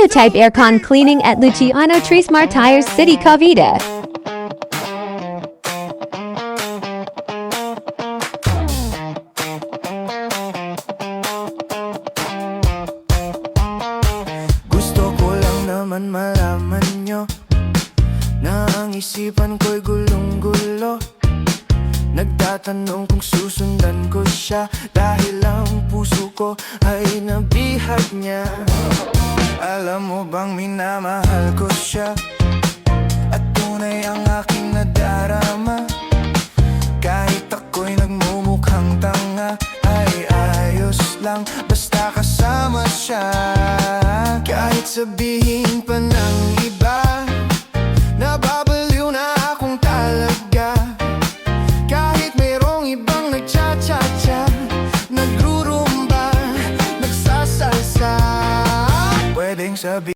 Prototype aircon cleaning at Luciano Trismar Tires City, Cavite. Gusto ko lang naman malaman nyo na ang isipan ko'y gulong-gulo. Nagtatanong kung susundan ko siya dahil ang puso ko ay nabihag niya. Alam mo bang minamahal ko siya at tunay ang aking nadarama. Kahit ako'y nagmumukhang tanga ay ayos lang basta kasama siya. Kahit sabihin pa ng iba nababaliw na akong talaga. Kahit mayroong ibang nagcha-cha-cha, nagrurumba, nagsasalsa, pwedeng sabihin